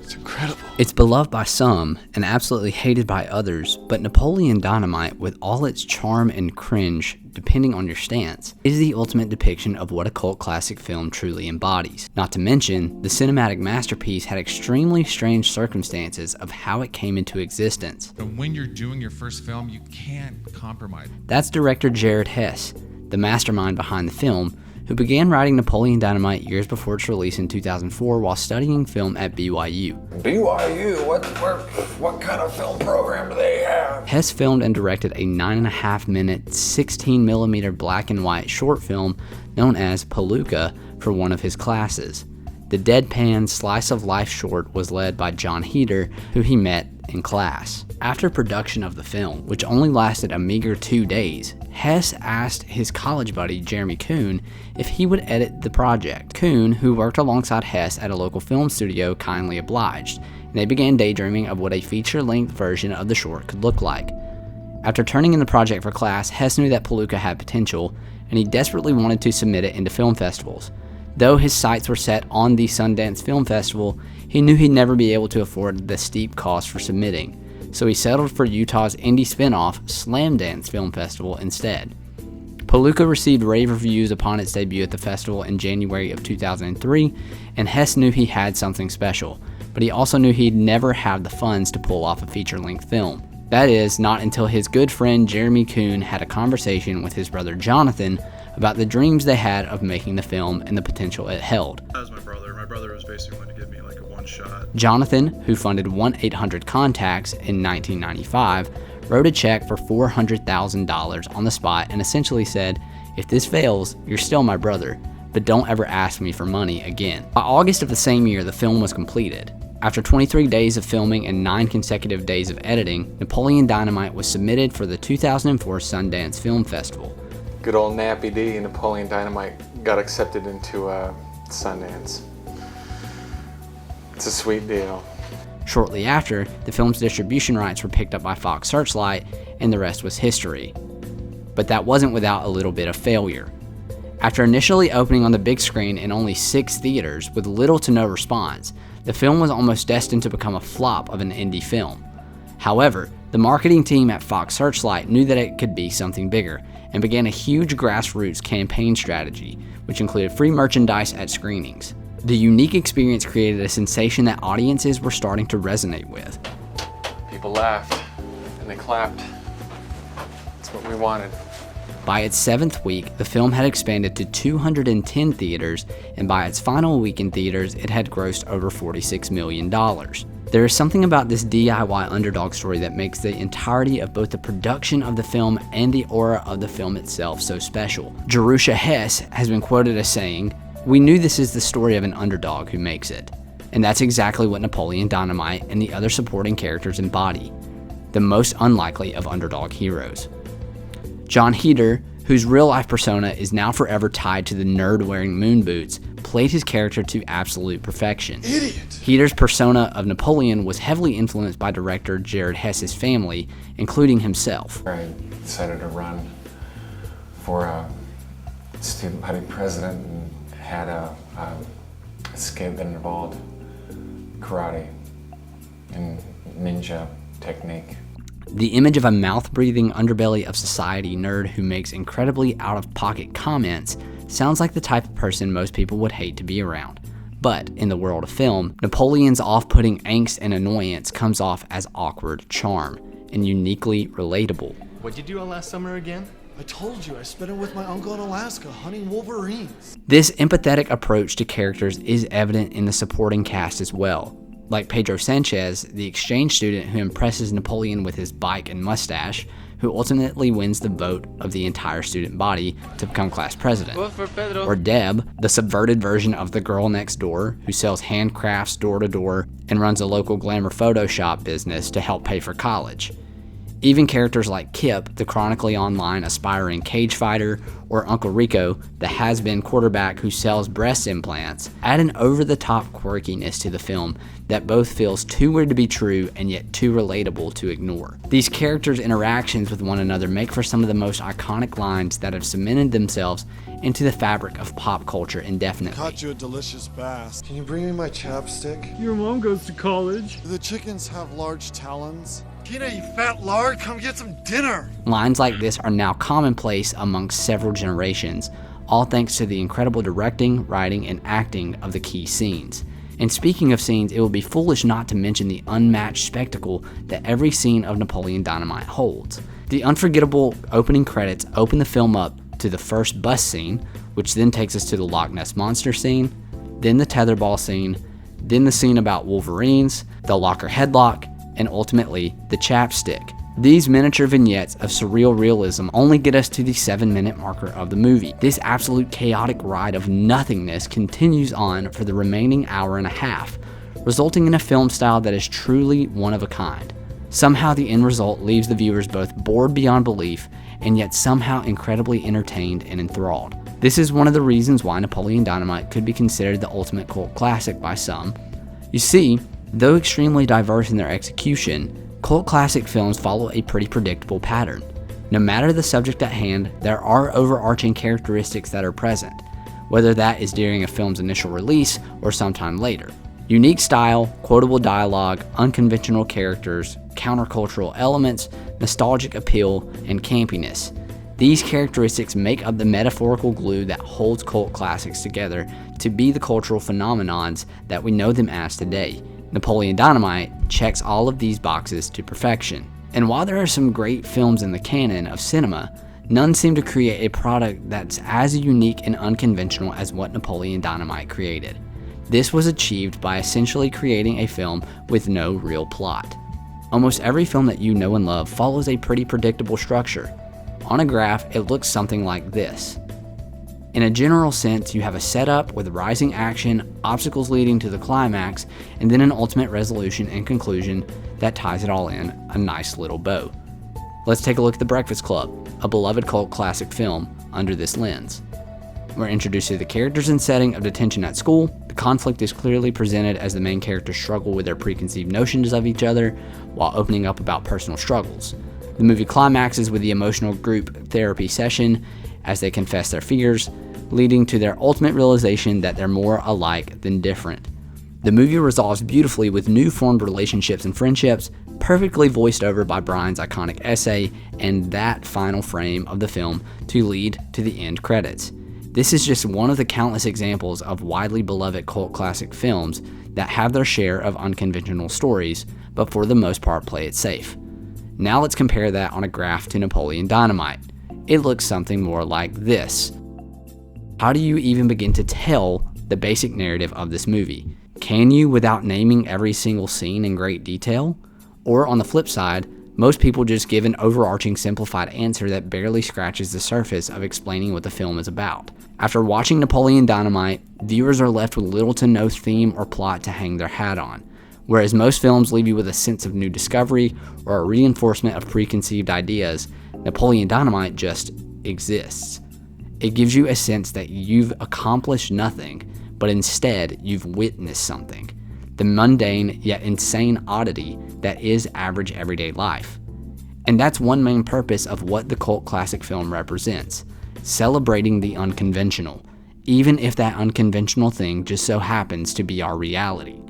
It's incredible. It's beloved by some and absolutely hated by others, but Napoleon Dynamite, with all its charm and cringe, depending on your stance, is the ultimate depiction of what a cult classic film truly embodies. Not to mention, the cinematic masterpiece had extremely strange circumstances of how it came into existence. And when you're doing your first film, you can't compromise. That's director Jared Hess, the mastermind behind the film, who began writing Napoleon Dynamite years before its release in 2004 while studying film at BYU. BYU? What kind of film program do they have? Hess filmed and directed a 9.5-minute, 16mm black and white short film known as Palooka for one of his classes. The deadpan slice-of-life short was led by John Heder, who he met in class. After production of the film, which only lasted a meager 2 days, Hess asked his college buddy Jeremy Kuhn if he would edit the project. Kuhn, who worked alongside Hess at a local film studio, kindly obliged, and they began daydreaming of what a feature-length version of the short could look like. After turning in the project for class, Hess knew that Palooka had potential, and he desperately wanted to submit it into film festivals. Though his sights were set on the Sundance Film Festival, he knew he'd never be able to afford the steep cost for submitting, so he settled for Utah's indie spinoff, Slamdance Film Festival, instead. Palooka received rave reviews upon its debut at the festival in January of 2003, and Hess knew he had something special, but he also knew he'd never have the funds to pull off a feature-length film. That is, not until his good friend Jeremy Kuhn had a conversation with his brother Jonathan about the dreams they had of making the film and the potential it held. That was my brother. My brother was basically going to give me like a one-shot. Jonathan, who funded 1-800-CONTACTS in 1995, wrote a check for $400,000 on the spot and essentially said, "If this fails, you're still my brother, but don't ever ask me for money again." By August of the same year, the film was completed. After 23 days of filming and 9 consecutive days of editing, Napoleon Dynamite was submitted for the 2004 Sundance Film Festival. Good old Nappy D, Napoleon Dynamite, got accepted into Sundance. It's a sweet deal. Shortly after, the film's distribution rights were picked up by Fox Searchlight, and the rest was history. But that wasn't without a little bit of failure. After initially opening on the big screen in only 6 theaters with little to no response, the film was almost destined to become a flop of an indie film. However, the marketing team at Fox Searchlight knew that it could be something bigger, and began a huge grassroots campaign strategy, which included free merchandise at screenings. The unique experience created a sensation that audiences were starting to resonate with. People laughed, and they clapped. That's what we wanted. By its 7th week, the film had expanded to 210 theaters, and by its final week in theaters, it had grossed over $46 million. There is something about this DIY underdog story that makes the entirety of both the production of the film and the aura of the film itself so special. Jerusha Hess has been quoted as saying, "We knew this is the story of an underdog who makes it." And that's exactly what Napoleon Dynamite and the other supporting characters embody, the most unlikely of underdog heroes. John Heder, whose real-life persona is now forever tied to the nerd wearing moon boots, played his character to absolute perfection. Idiot! Heder's persona of Napoleon was heavily influenced by director Jared Hess's family, including himself. I decided to run for student body president and had a skit that involved karate and ninja technique. The image of a mouth-breathing underbelly of society nerd who makes incredibly out-of-pocket comments sounds like the type of person most people would hate to be around. But in the world of film, Napoleon's off-putting angst and annoyance comes off as awkward charm and uniquely relatable. What'd you do all last summer again? I told you, I spent it with my uncle in Alaska hunting wolverines. This empathetic approach to characters is evident in the supporting cast as well. Like Pedro Sanchez, the exchange student who impresses Napoleon with his bike and mustache, who ultimately wins the vote of the entire student body to become class president. Vote for Pedro. Or Deb, the subverted version of the girl next door, who sells handcrafts door to door and runs a local glamour Photoshop business to help pay for college. Even characters like Kip, the chronically online aspiring cage fighter, or Uncle Rico, the has-been quarterback who sells breast implants, add an over-the-top quirkiness to the film that both feels too weird to be true and yet too relatable to ignore. These characters' interactions with one another make for some of the most iconic lines that have cemented themselves into the fabric of pop culture indefinitely. Caught you a delicious bass. Can you bring me my chapstick? Your mom goes to college. Do the chickens have large talons? Tina, you fat lard, come get some dinner! Lines like this are now commonplace amongst several generations, all thanks to the incredible directing, writing, and acting of the key scenes. And speaking of scenes, it would be foolish not to mention the unmatched spectacle that every scene of Napoleon Dynamite holds. The unforgettable opening credits open the film up to the first bus scene, which then takes us to the Loch Ness Monster scene, then the tetherball scene, then the scene about Wolverines, the locker headlock, and ultimately the chapstick. These miniature vignettes of surreal realism only get us to the 7-minute marker of the movie. This absolute chaotic ride of nothingness continues on for the remaining hour and a half, resulting in a film style that is truly one of a kind. Somehow the end result leaves the viewers both bored beyond belief and yet somehow incredibly entertained and enthralled. This is one of the reasons why Napoleon Dynamite could be considered the ultimate cult classic by some. You see, though extremely diverse in their execution, cult classic films follow a pretty predictable pattern. No matter the subject at hand, there are overarching characteristics that are present, whether that is during a film's initial release or sometime later. Unique style, quotable dialogue, unconventional characters, countercultural elements, nostalgic appeal, and campiness. These characteristics make up the metaphorical glue that holds cult classics together to be the cultural phenomenons that we know them as today. Napoleon Dynamite checks all of these boxes to perfection. And while there are some great films in the canon of cinema, none seem to create a product that's as unique and unconventional as what Napoleon Dynamite created. This was achieved by essentially creating a film with no real plot. Almost every film that you know and love follows a pretty predictable structure. On a graph, it looks something like this. In a general sense, you have a setup with rising action, obstacles leading to the climax, and then an ultimate resolution and conclusion that ties it all in a nice little bow. Let's take a look at The Breakfast Club, a beloved cult classic film, under this lens. We're introduced to the characters and setting of detention at school. The conflict is clearly presented as the main characters struggle with their preconceived notions of each other while opening up about personal struggles. The movie climaxes with the emotional group therapy session as they confess their fears, leading to their ultimate realization that they're more alike than different. The movie resolves beautifully with new formed relationships and friendships, perfectly voiced over by Brian's iconic essay and that final frame of the film to lead to the end credits. This is just one of the countless examples of widely beloved cult classic films that have their share of unconventional stories, but for the most part play it safe. Now let's compare that on a graph to Napoleon Dynamite. It looks something more like this. How do you even begin to tell the basic narrative of this movie? Can you without naming every single scene in great detail? Or on the flip side, most people just give an overarching simplified answer that barely scratches the surface of explaining what the film is about. After watching Napoleon Dynamite, viewers are left with little to no theme or plot to hang their hat on. Whereas most films leave you with a sense of new discovery or a reinforcement of preconceived ideas, Napoleon Dynamite just exists. It gives you a sense that you've accomplished nothing, but instead you've witnessed something. The mundane yet insane oddity that is average everyday life. And that's one main purpose of what the cult classic film represents, celebrating the unconventional, even if that unconventional thing just so happens to be our reality.